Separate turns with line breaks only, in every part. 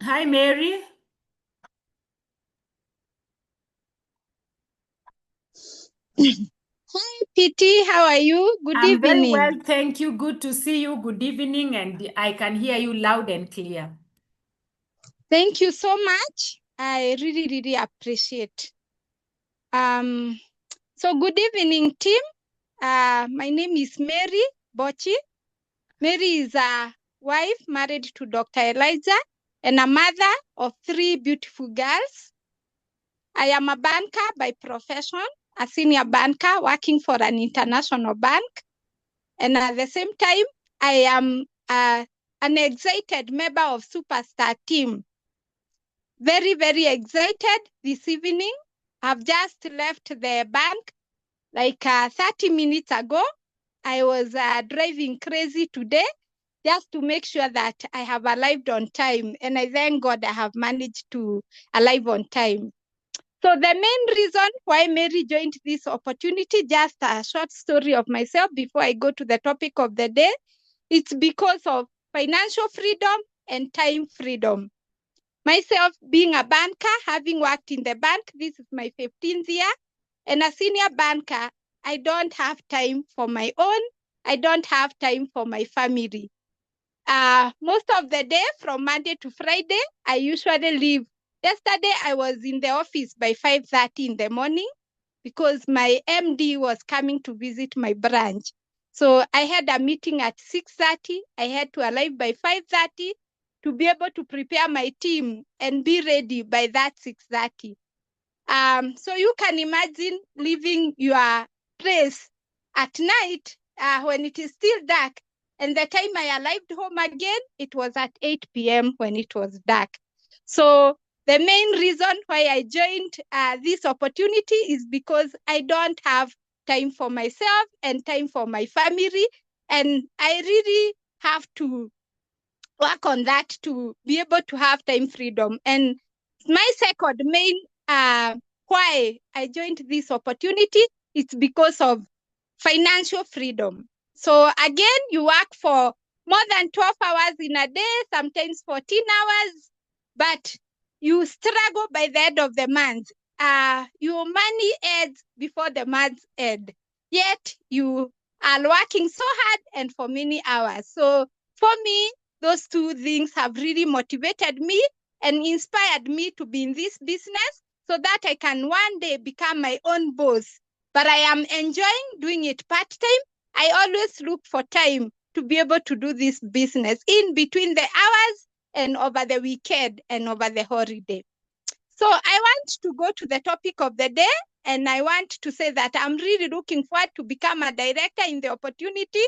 Hi, Mary.
Hi, PT. How are you? Good
I'm very
evening.
well, thank you. Good to see you. Good evening, and I can hear you loud and clear.
Thank you so much. I really appreciate. Um, so good evening, team. My name is Mary MBOCHI. Mary is a wife married to Dr. Elijah and a mother of 3 beautiful girls. I am a banker by profession, a senior banker working for an international bank. And at the same time, I am an excited member of Superstar team. Very excited this evening. I've just left the bank like 30 minutes ago. I was driving crazy today just to make sure that I have arrived on time. And I thank God I have managed to arrive on time. So the main reason why Mary joined this opportunity, just a short story of myself before I go to the topic of the day, it's because of financial freedom and time freedom. Myself being a banker, having worked in the bank, this is my 15th year, and a senior banker, I don't have time for my own. I don't have time for my family. Most of the day, from Monday to Friday, I usually leave. Yesterday, I was in the office by 5:30 in the morning because my MD was coming to visit my branch. So I had a meeting at 6:30. I had to arrive by 5:30 to be able to prepare my team and be ready by that 6:30. So you can imagine leaving your place at night when it is still dark. And the time I arrived home again, it was at 8 p.m. when it was dark. So the main reason why I joined this opportunity is because I don't have time for myself and time for my family. And I really have to work on that to be able to have time freedom. And my second main why I joined this opportunity is because of financial freedom. So again, you work for more than 12 hours in a day, sometimes 14 hours, but you struggle by the end of the month. Your money ends before the month end. Yet you are working so hard and for many hours. So for me, those two things have really motivated me and inspired me to be in this business so that I can one day become my own boss. But I am enjoying doing it part-time. I always look for time to be able to do this business in between the hours and over the weekend and over the holiday. So I want to go to the topic of the day, and I want to say that I'm really looking forward to become a director in the opportunity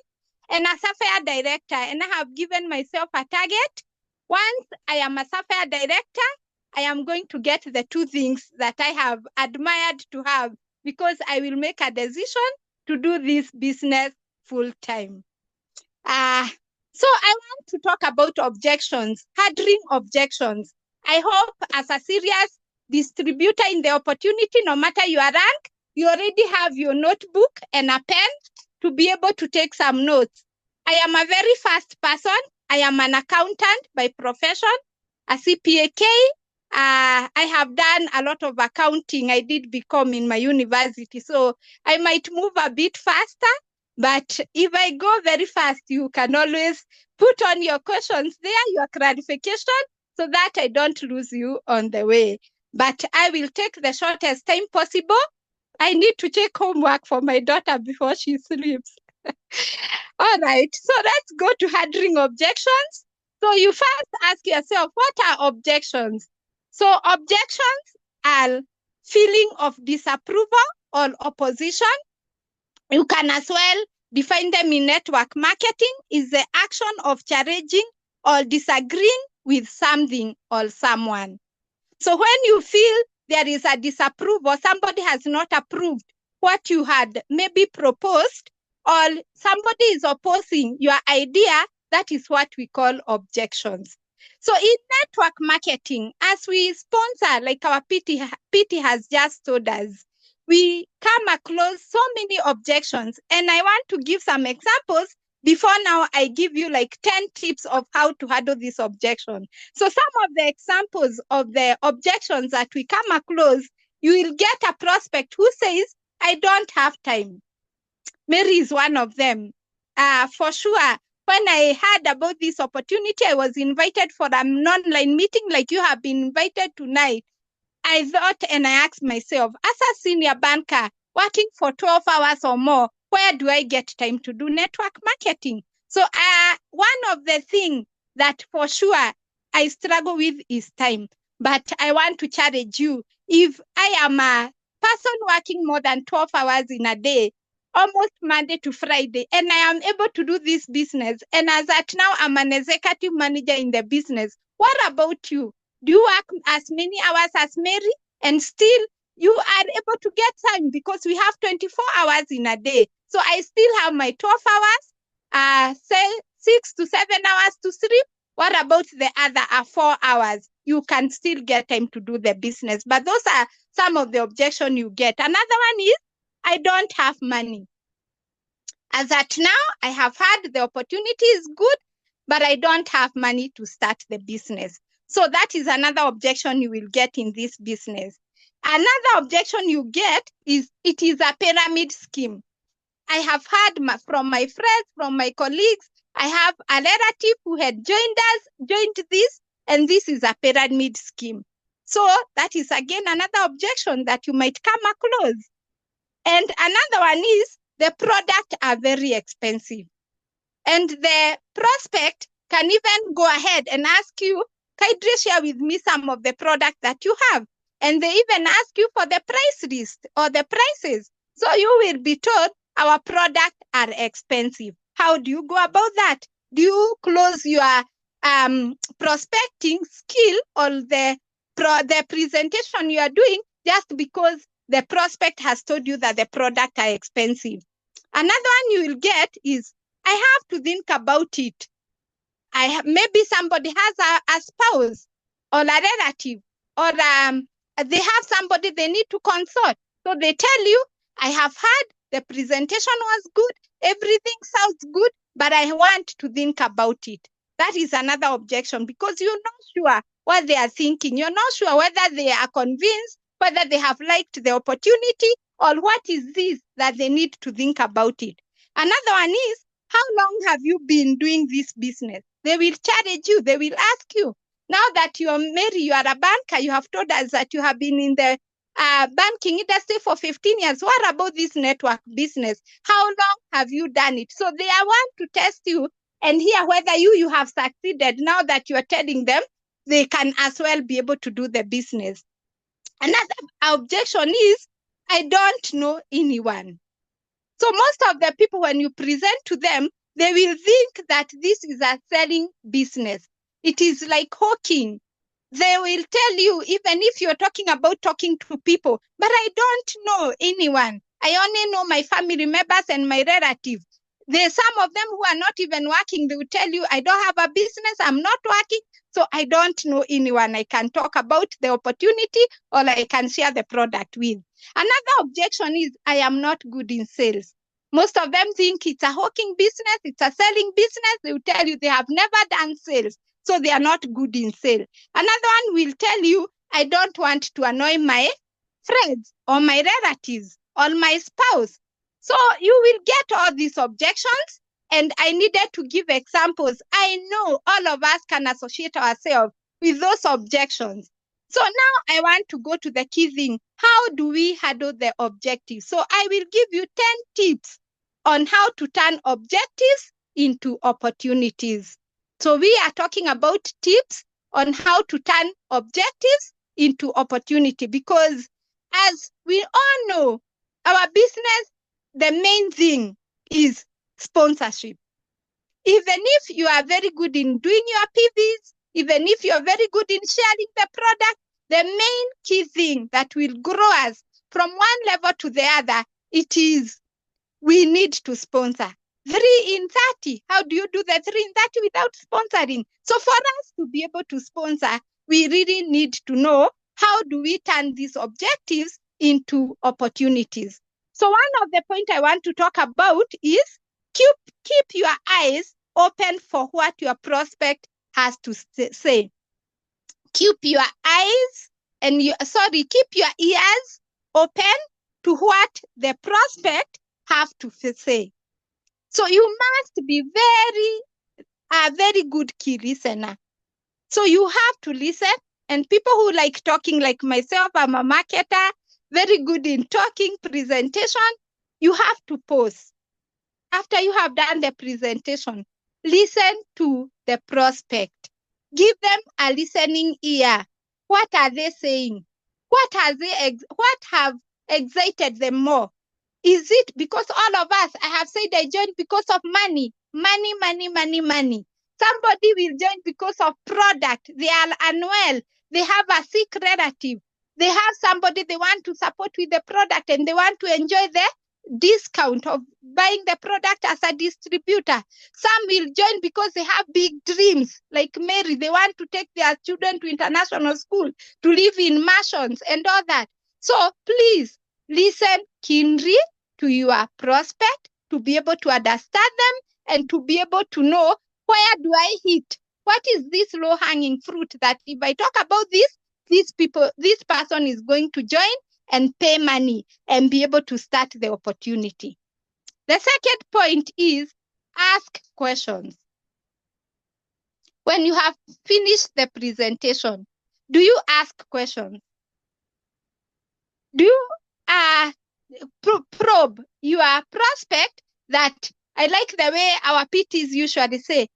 and a Sapphire director. And I have given myself a target. Once I am a Sapphire director, I am going to get the two things that I have admired to have because I will make a decision to do this business full time. So I want to talk about objections, handling objections. I hope as a serious distributor in the opportunity, no matter your rank, you already have your notebook and a pen to be able to take some notes. I am a very fast person. I am an accountant by profession, a CPAK. I have done a lot of accounting. I did become in my university, so I might move a bit faster. But if I go very fast, you can always put on your questions there, your clarification, so that I don't lose you on the way. But I will take the shortest time possible. I need to check homework for my daughter before she sleeps. All right, so let's go to handling objections. So you first ask yourself, what are objections? So objections are feeling of disapproval or opposition. You can as well define them in network marketing is the action of challenging or disagreeing with something or someone. So when you feel there is a disapproval, somebody has not approved what you had maybe proposed, or somebody is opposing your idea, that is what we call objections. So in network marketing, as we sponsor, like our PT has just told us, we come across so many objections. And I want to give some examples before now I give you like 10 tips of how to handle this objection. So some of the examples of the objections that we come across, you will get a prospect who says, I don't have time. Mary is one of them. For sure, when I heard about this opportunity, I was invited for an online meeting like you have been invited tonight. I thought and I asked myself, as a senior banker working for 12 hours or more, where do I get time to do network marketing? So one of the things that for sure I struggle with is time. But I want to challenge you. If I am a person working more than 12 hours in a day, almost Monday to Friday, and I am able to do this business, and as at now I'm an executive manager in the business, what about you? Do you work as many hours as Mary? And still you are able to get time because we have 24 hours in a day. So I still have my 12 hours, say 6 to 7 hours to sleep. What about the other 4 hours? You can still get time to do the business. But those are some of the objections you get. Another one is, I don't have money. As at now, I have had the opportunity is good, but I don't have money to start the business. So that is another objection you will get in this business. Another objection you get is it is a pyramid scheme. I have heard from my friends, from my colleagues, I have a relative who had joined this, and this is a pyramid scheme. So that is again another objection that you might come across. And another one is the product are very expensive. And the prospect can even go ahead and ask you, kindly share with me some of the product that you have. And they even ask you for the price list or the prices. So you will be told our product are expensive. How do you go about that? Do you close your prospecting skill or the presentation you are doing just because the prospect has told you that the product are expensive? Another one you will get is, I have to think about it. Maybe somebody has a spouse or a relative, or they have somebody they need to consult. So they tell you, I have heard the presentation was good, everything sounds good, but I want to think about it. That is another objection because you're not sure what they are thinking. You're not sure whether they are convinced, whether they have liked the opportunity, or what is this that they need to think about it. Another one is, how long have you been doing this business? They will challenge you. They will ask you. Now that you are Mary, you are a banker, you have told us that you have been in the banking industry for 15 years. What about this network business? How long have you done it? So they are want to test you and hear whether you have succeeded. Now that you are telling them, they can as well be able to do the business. Another objection is, I don't know anyone. So most of the people, when you present to them, they will think that this is a selling business. It is like hawking. They will tell you, even if you're talking about talking to people, but I don't know anyone. I only know my family members and my relatives. There's some of them who are not even working. They will tell you, I don't have a business, I'm not working, so I don't know anyone I can talk about the opportunity or I can share the product with. Another objection is, I am not good in sales. Most of them think it's a hawking business, it's a selling business. They will tell you they have never done sales, so they are not good in sales. Another one will tell you, I don't want to annoy my friends or my relatives or my spouse. So you will get all these objections, and I needed to give examples. I know all of us can associate ourselves with those objections. So now I want to go to the key thing. How do we handle the objectives? So I will give you 10 tips on how to turn objectives into opportunities. So we are talking about tips on how to turn objectives into opportunity, because as we all know, our business, the main thing is sponsorship. Even if you are very good in doing your PVs, even if you're very good in sharing the product, the main key thing that will grow us from one level to the other, it is we need to sponsor. 3 in 30. How do you do the 3 in 30 without sponsoring? So for us to be able to sponsor, we really need to know how do we turn these objectives into opportunities. So one of the points I want to talk about is Keep your eyes open for what your prospect has to say. Keep your eyes and keep your ears open to what the prospect have to say. So you must be a very good key listener. So you have to listen, and people who like talking like myself, I'm a marketer, very good in talking, presentation, you have to pause. After you have done the presentation, listen to the prospect. Give them a listening ear. What are they saying? What have excited them more? Is it because all of us, I have said I joined because of money. Somebody will join because of product. They are unwell. They have a sick relative. They have somebody they want to support with the product and they want to enjoy the discount of buying the product as a distributor. Some will join because they have big dreams, like Mary. They want to take their children to international school, to live in mansions and all that. So please listen keenly to your prospect, to be able to understand them and to be able to know, where do I hit? What is this low-hanging fruit that if I talk about this person is going to join and pay money and be able to start the opportunity. The second point is ask questions. When you have finished the presentation, do you ask questions? Do you probe your prospect? That I like the way our PTs usually say,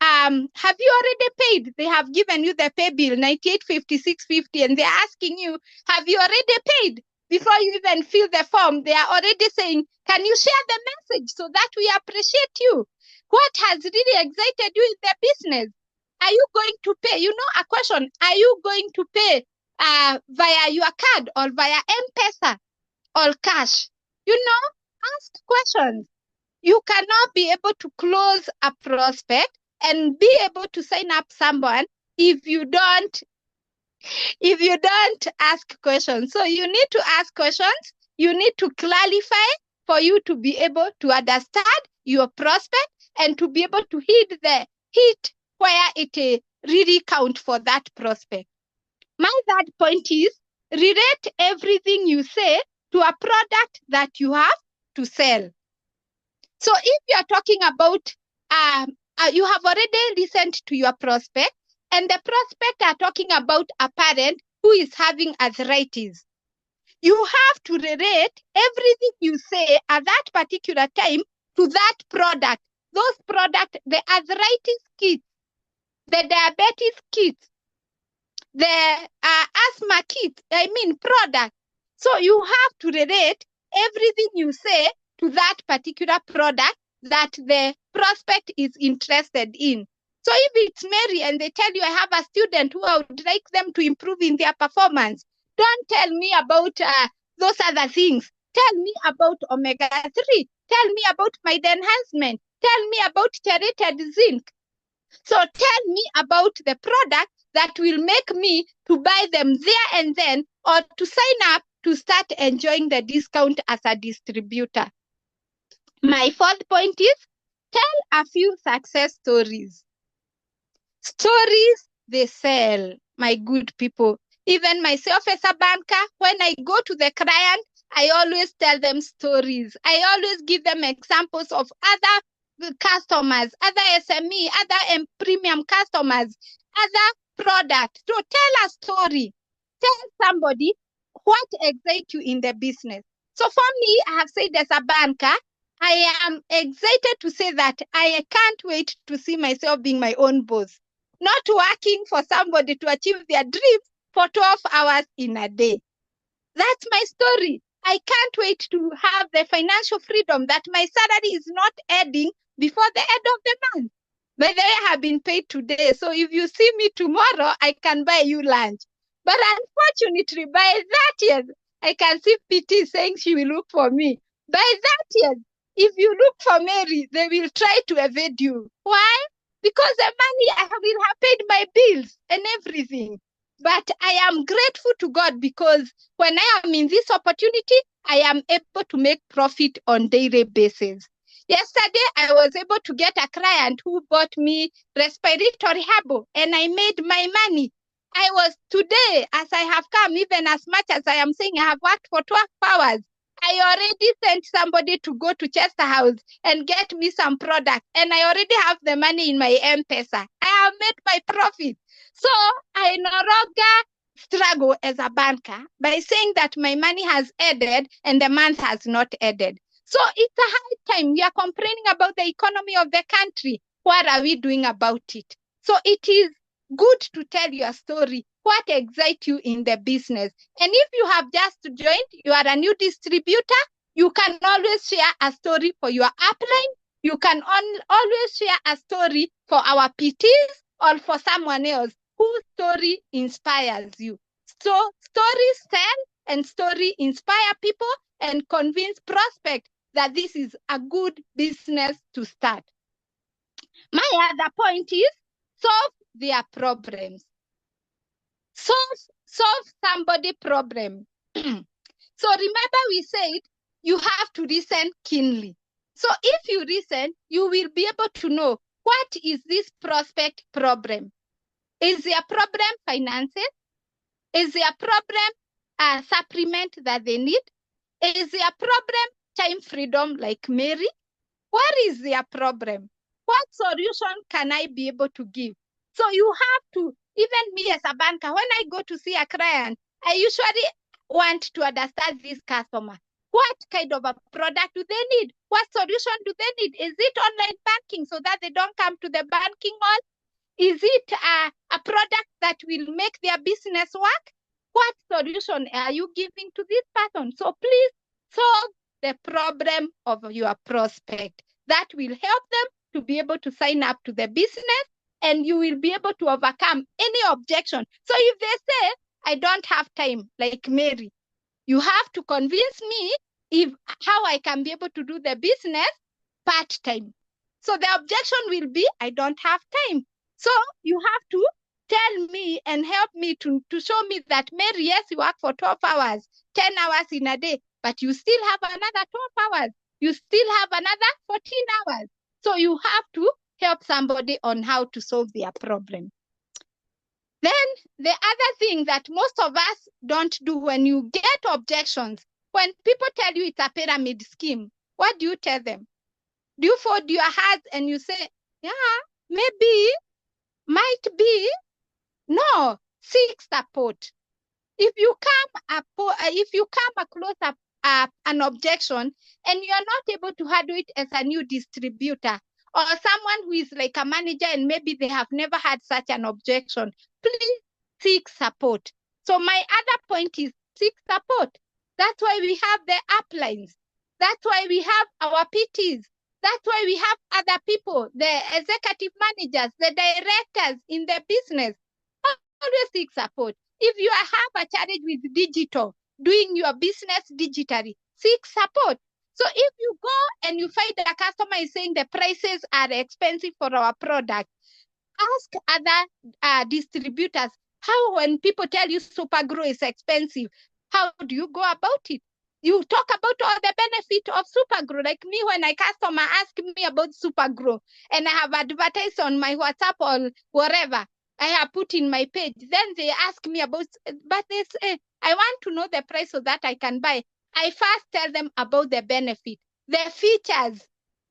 have you already paid? They have given you the pay bill, 98.56.50, and they're asking you, have you already paid? Before you even fill the form, they are already saying, can you share the message so that we appreciate you? What has really excited you in the business? Are you going to pay? You know, a question, are you going to pay via your card or via M-Pesa or cash? You know, ask questions. You cannot be able to close a prospect and be able to sign up someone if you don't ask questions. So you need to ask questions. You need to clarify for you to be able to understand your prospect and to be able to hit where it really count for that prospect. My third point is relate everything you say to a product that you have to sell. So if you are talking about, you have already listened to your prospect, and the prospect are talking about a parent who is having arthritis, you have to relate everything you say at that particular time to that product. Those products, the arthritis kits, the diabetes kits, the asthma kit, product. So you have to relate everything you say to that particular product that the prospect is interested in. So if it's Mary and they tell you, I have a student who I would like them to improve in their performance, don't tell me about those other things. Tell me about omega-3. Tell me about mind enhancement. Tell me about chelated zinc. So tell me about the product that will make me to buy them there and then, or to sign up to start enjoying the discount as a distributor. My fourth point is tell a few success stories. Stories, they sell, my good people. Even myself as a banker, when I go to the client, I always tell them stories. I always give them examples of other customers, other SME, other premium customers, other products. So tell a story. Tell somebody what excites you in the business. So for me, I have said as a banker, I am excited to say that I can't wait to see myself being my own boss, not working for somebody to achieve their dream for 12 hours in a day. That's my story. I can't wait to have the financial freedom that my salary is not ending before the end of the month. By the way, I have been paid today. So if you see me tomorrow, I can buy you lunch. But unfortunately, by that year, I can see PT saying she will look for me. By that year, if you look for Mary, they will try to evade you. Why? Because the money I will have paid my bills and everything. But I am grateful to God because when I am in this opportunity, I am able to make profit on daily basis. Yesterday, I was able to get a client who bought me respiratory herbal, and I made my money. Today, as I have come, even as much as I am saying I have worked for 12 hours, I already sent somebody to go to Chester House and get me some product, and I already have the money in my M-Pesa. I have made my profit. So I no longer struggle as a banker by saying that my money has ended and the month has not ended. So it's a high time. We are complaining about the economy of the country. What are we doing about it? So it is good to tell your story. What excites you in the business? And if you have just joined, you are a new distributor, you can always share a story for your upline. You can always share a story for our PTs or for someone else whose story inspires you. So stories sell and story inspire people and convince prospects that this is a good business to start. My other point is solve their problems. Solve somebody problem. So remember we said you have to listen keenly. So if you listen, you will be able to know what is this prospect problem. Is their problem finances? Is their problem a supplement that they need? Is their problem time freedom like Mary? What is their problem? What solution can I be able to give? So you have to, even me as a banker, when I go to see a client, I usually want to understand this customer. What kind of a product do they need? What solution do they need? Is it online banking so that they don't come to the banking hall? Is it a product that will make their business work? What solution are you giving to this person? So please solve the problem of your prospect. That will help them to be able to sign up to the business, and you will be able to overcome any objection. So if they say, I don't have time, like Mary, you have to convince me how I can be able to do the business part-time. So the objection will be, I don't have time. So you have to tell me and help me to show me that, Mary, yes, you work for 12 hours, 10 hours in a day, but you still have another 12 hours. You still have another 14 hours. So you have to help somebody on how to solve their problem. Then the other thing that most of us don't do when you get objections, when people tell you it's a pyramid scheme, what do you tell them? Do you fold your hands and you say, yeah, maybe, might be? No, seek support. If you come across an objection and you are not able to handle it as a new distributor, or someone who is like a manager and maybe they have never had such an objection, please seek support. So my other point is seek support. That's why we have the uplines. That's why we have our PTs. That's why we have other people, the executive managers, the directors in the business. Always seek support. If you have a challenge with digital, doing your business digitally, seek support. So if you go and you find that a customer is saying the prices are expensive for our product, ask other distributors, how when people tell you Supergrow is expensive, how do you go about it? You talk about all the benefit of Supergrow. Like me, when a customer asks me about Supergrow and I have advertised on my WhatsApp or wherever, I have put in my page. Then they ask me about, but they say, I want to know the price so that I can buy. I first tell them about the benefit, the features,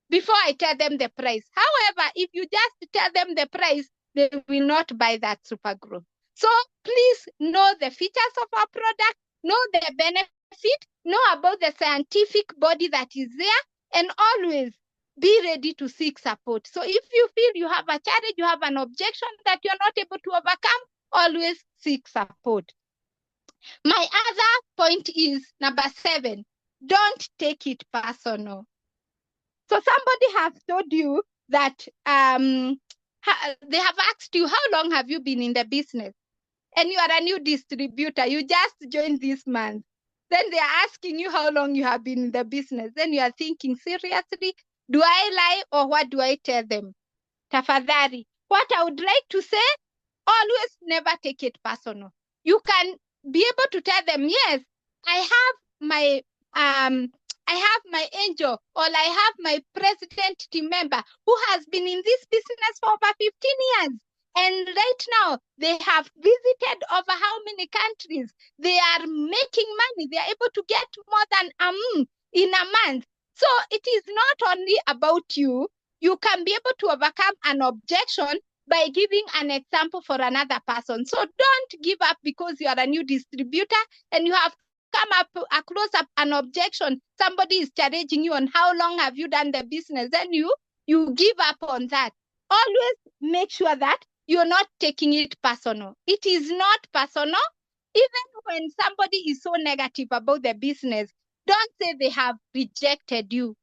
before I tell them the price. However, if you just tell them the price, they will not buy that Supergrow. So please know the features of our product, know the benefit, know about the scientific body that is there, and always be ready to seek support. So if you feel you have a challenge, you have an objection that you're not able to overcome, always seek support. My other point is number 7, don't take it personal. So somebody has told you that they have asked you, how long have you been in the business? And you are a new distributor. You just joined this month. Then they are asking you how long you have been in the business. Then you are thinking, seriously, do I lie or what do I tell them? Tafadhali. What I would like to say, always never take it personal. You can be able to tell them, yes, I I have my angel, or I have my president team member who has been in this business for over 15 years. And right now, they have visited over how many countries? They are making money. They are able to get more than in a month. So it is not only about you. You can be able to overcome an objection by giving an example for another person. So don't give up because you are a new distributor and you have come up across an objection. Somebody is challenging you on how long have you done the business. Then you give up on that. Always make sure that you're not taking it personal. It is not personal. Even when somebody is so negative about the business, don't say they have rejected you.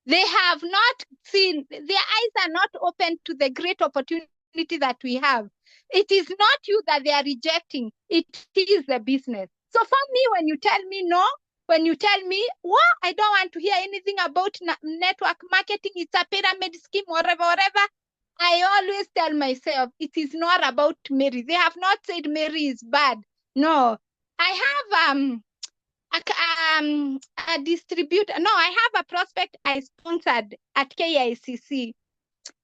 They have not seen, their eyes are not open to the great opportunity that we have. It is not you that they are rejecting. It is the business. So for me, when you tell me no, when you tell me, well, I don't want to hear anything about network marketing, it's a pyramid scheme, whatever, I always tell myself, it is not about Mary. They have not said Mary is bad. No, I have a distributor. No, I have a prospect I sponsored at KICC.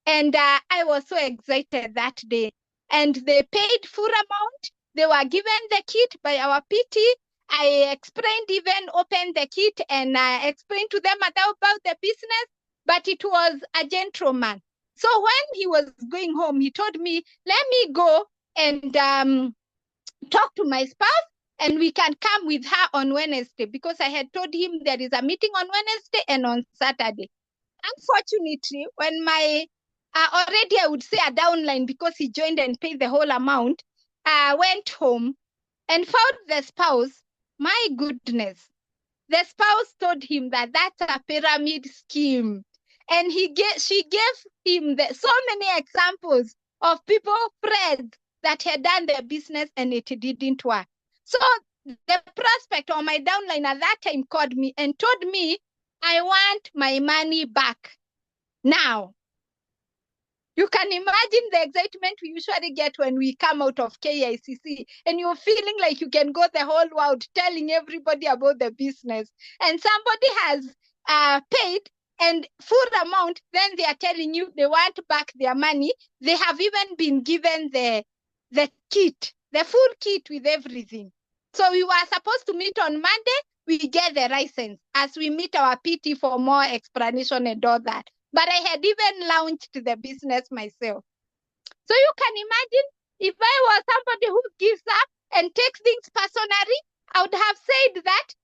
And I was so excited that day. And they paid full amount. They were given the kit by our PT. I explained, even opened the kit, and I explained to them about the business, but it was a gentleman. So when he was going home, he told me, let me go and talk to my spouse, and we can come with her on Wednesday, because I had told him there is a meeting on Wednesday and on Saturday. Unfortunately, when my already I would say a downline, because he joined and paid the whole amount, went home and found the spouse, my goodness, the spouse told him that that's a pyramid scheme. And she gave him so many examples of people, friends, that had done their business and it didn't work. So the prospect or my downline at that time called me and told me, I want my money back now. You can imagine the excitement we usually get when we come out of KICC and you're feeling like you can go the whole world telling everybody about the business. And somebody has paid and full amount, then they are telling you they want back their money. They have even been given the kit, the full kit with everything. So we were supposed to meet on Monday. We get the license as we meet our PT for more explanation and all that. But I had even launched the business myself. So you can imagine, if I was somebody who gives up and takes things personally, I would have said that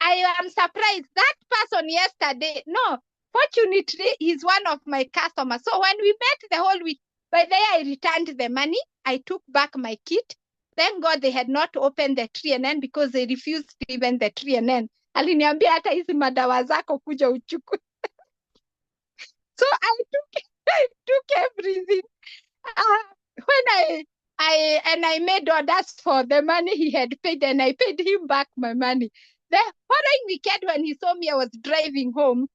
I am surprised. That person yesterday, no, fortunately, he's one of my customers. So when we met the whole week, by the way, I returned the money. I took back my kit. Thank God they had not opened the 3NN because they refused even the 3NN. Aliniambia hata hizi madawa zako kuja uchukue. So I took everything. When I made orders for the money he had paid, and I paid him back my money. The following weekend, when he saw me, I was driving home,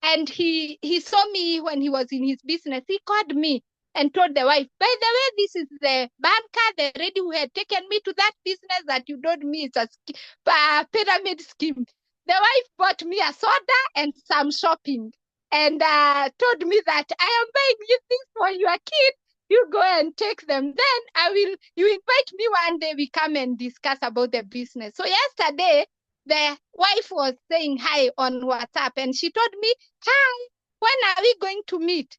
and he saw me when he was in his business. He called me and told the wife, by the way, this is the banker, the lady who had taken me to that business that you told me it's a pyramid scheme. The wife bought me a soda and some shopping, and told me that I am buying you things for your kid. You go and take them. Then you invite me one day, we come and discuss about the business. So yesterday, the wife was saying hi on WhatsApp, and she told me, hi, when are we going to meet?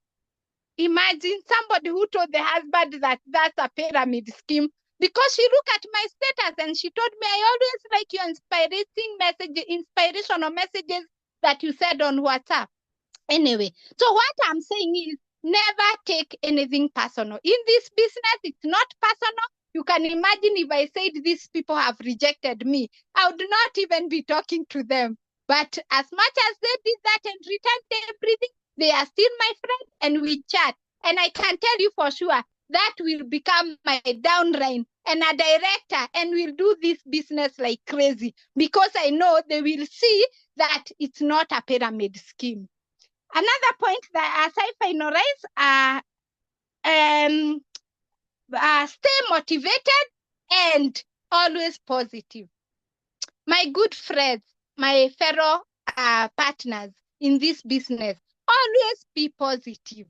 Imagine somebody who told the husband that that's a pyramid scheme, because she looked at my status and she told me, I always like your inspirational messages that you said on WhatsApp. Anyway, so what I'm saying is, never take anything personal. In this business, it's not personal. You can imagine if I said these people have rejected me, I would not even be talking to them. But as much as they did that and returned everything, they are still my friend and we chat. And I can tell you for sure, that will become my downline and a director, and we'll do this business like crazy, because I know they will see that it's not a pyramid scheme. Another point that as I finalize, stay motivated and always positive. My good friends, my fellow partners in this business, always be positive.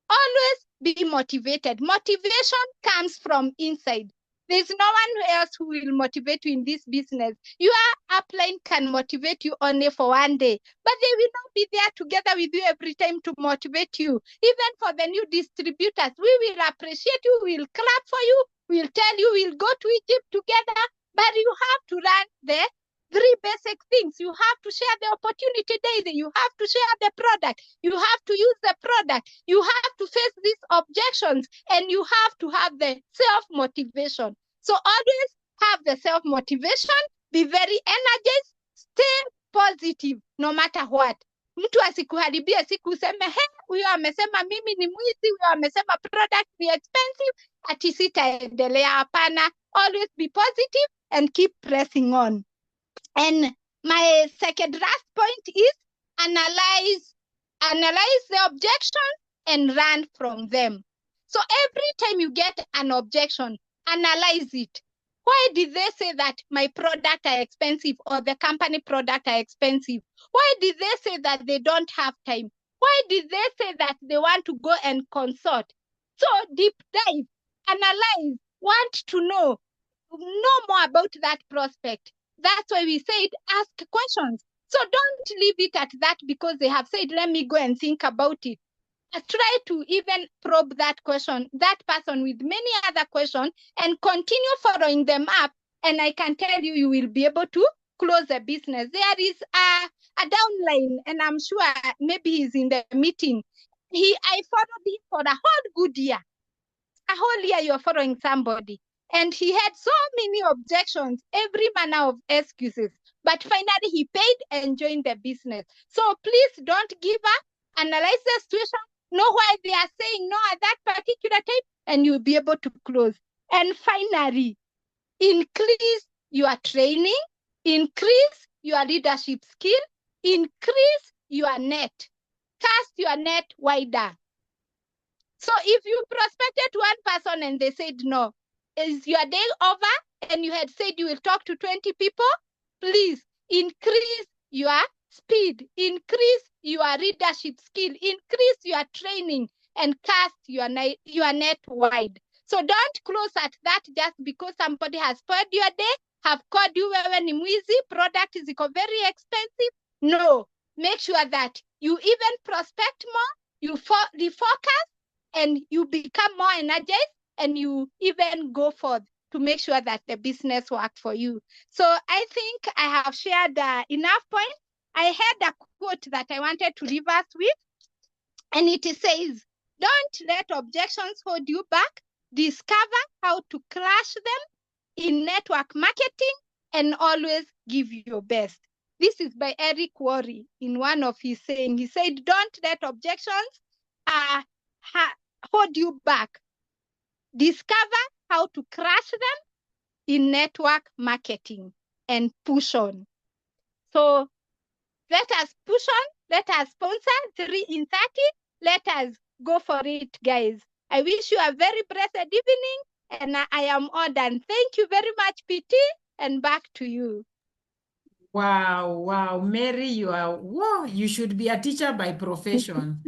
Always be motivated. Motivation comes from inside. There's no one else who will motivate you in this business. Your upline can motivate you only for one day, but they will not be there together with you every time to motivate you. Even for the new distributors, we will appreciate you, we'll clap for you, we'll tell you we'll go to Egypt together, but you have to run the three basic things. You have to share the opportunity daily. You have to share the product. You have to use the product. You have to face these objections, and you have to have the self-motivation. So always have the self-motivation, be very energized, stay positive no matter what. Mtu asikuharibie siku useme, he, huyo amesema mimi ni mwizi, huyo amesema product ni expensive, ati sitaendelea. Hapana. Always be positive and keep pressing on. And my second last point is analyze the objection and run from them. So every time you get an objection, analyze it. Why did they say that my product are expensive or the company product are expensive? Why did they say that they don't have time? Why did they say that they want to go and consult? So deep dive, analyze, want to know more about that prospect. That's why we said ask questions. So don't leave it at that because they have said, let me go and think about it. Try to even probe that question, that person with many other questions, and continue following them up. And I can tell you, you will be able to close the business. There is a downline, and I'm sure maybe he's in the meeting. I followed him for a whole good year. A whole year you're following somebody. And he had so many objections, every manner of excuses. But finally, he paid and joined the business. So please don't give up. Analyze the situation. Know why they are saying no at that particular time. And you'll be able to close. And finally, increase your training. Increase your leadership skill. Increase your net. Cast your net wider. So if you prospected one person and they said no, is your day over and you had said you will talk to 20 people? Please increase your speed, increase your leadership skill, increase your training, and cast your net wide. So don't close at that just because somebody has spoiled your day, have called you wewe ni mwizi, product is very expensive. No, make sure that you even prospect more, you refocus, and you become more energized, and you even go forth to make sure that the business works for you. So I think I have shared enough points. I had a quote that I wanted to leave us with, and it says, don't let objections hold you back. Discover how to crush them in network marketing and always give your best. This is by Eric Worre in one of his saying. He said, don't let objections hold you back. Discover how to crush them in network marketing and push on. So let us push on. Let us sponsor 3 in 30. Let us go for it, guys. I wish you a very blessed evening, and I am all done. Thank you very much, PT, and back to you.
Wow, Mary, you should be a teacher by profession.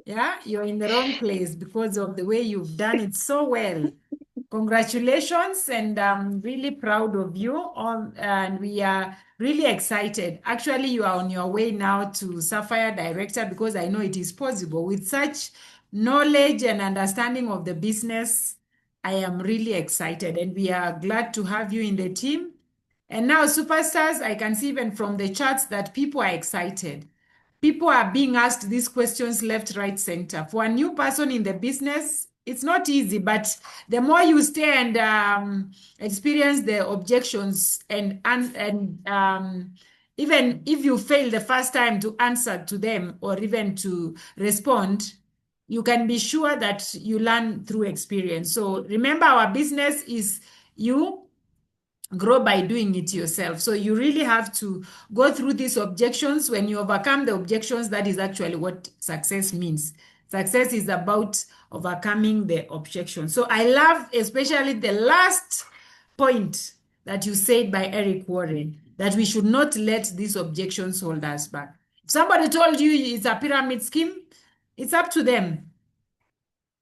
Yeah, you're in the wrong place because of the way you've done it so well. Congratulations, and I'm really proud of you. And we are really excited. Actually, you are on your way now to Sapphire Director because I know it is possible. With such knowledge and understanding of the business, I am really excited, and we are glad to have you in the team. And now, superstars, I can see even from the charts that people are excited. People are being asked these questions left, right, center. For a new person in the business, it's not easy, but the more you stay and experience the objections and even if you fail the first time to answer to them or even to respond, you can be sure that you learn through experience. So remember, our business is you grow by doing it yourself. So you really have to go through these objections. When you overcome the objections, that is actually what success means. Success is about overcoming the objections. So I love especially the last point that you said by Eric Worre, that we should not let these objections hold us back. If somebody told you it's a pyramid scheme, it's up to them.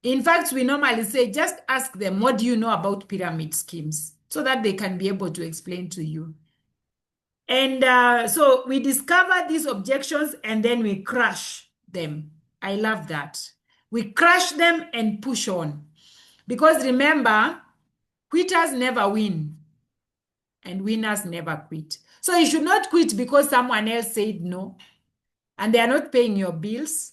In fact, we normally say, just ask them, what do you know about pyramid schemes? So that they can be able to explain to you. And so we discover these objections and then we crush them. I love that. We crush them and push on. Because remember, quitters never win and winners never quit. So you should not quit because someone else said no and they are not paying your bills.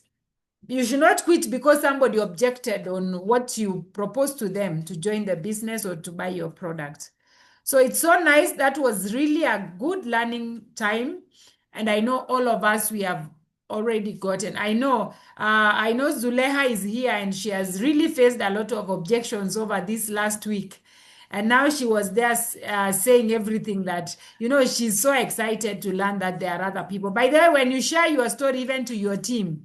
You should not quit because somebody objected on what you proposed to them to join the business or to buy your product. So it's so nice. That was really a good learning time. And I know all of us, we have already gotten. I know Zuleha is here and she has really faced a lot of objections over this last week. And now she was there saying everything that, she's so excited to learn that there are other people. By the way, when you share your story even to your team,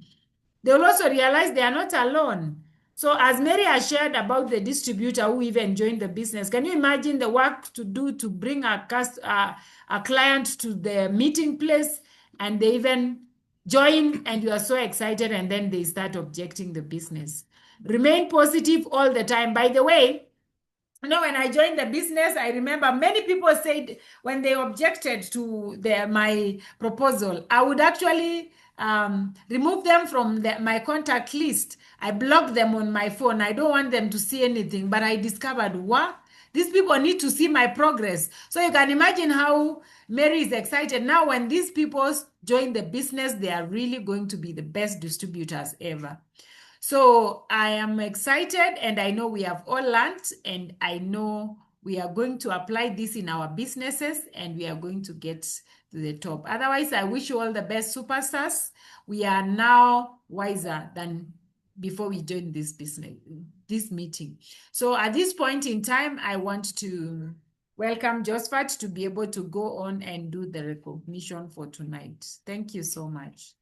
they will also realize they are not alone. So as Mary has shared about the distributor who even joined the business, can you imagine the work to do to bring a client to the meeting place and they even join and you are so excited and then they start objecting the business. Remain positive all the time. By the way, when I joined the business, I remember many people said when they objected to my proposal, I would actually remove them from my contact list. I blocked them on my phone. I don't want them to see anything. But I discovered, what? These people need to see my progress. So you can imagine how Mary is excited. Now, when these people join the business, they are really going to be the best distributors ever. So I am excited and I know we have all learned and I know we are going to apply this in our businesses and we are going to get to the top. Otherwise, I wish you all the best, superstars. We are now wiser than before we joined this meeting. So at this point in time, I want to welcome Josephat to be able to go on and do the recognition for tonight. Thank you so much.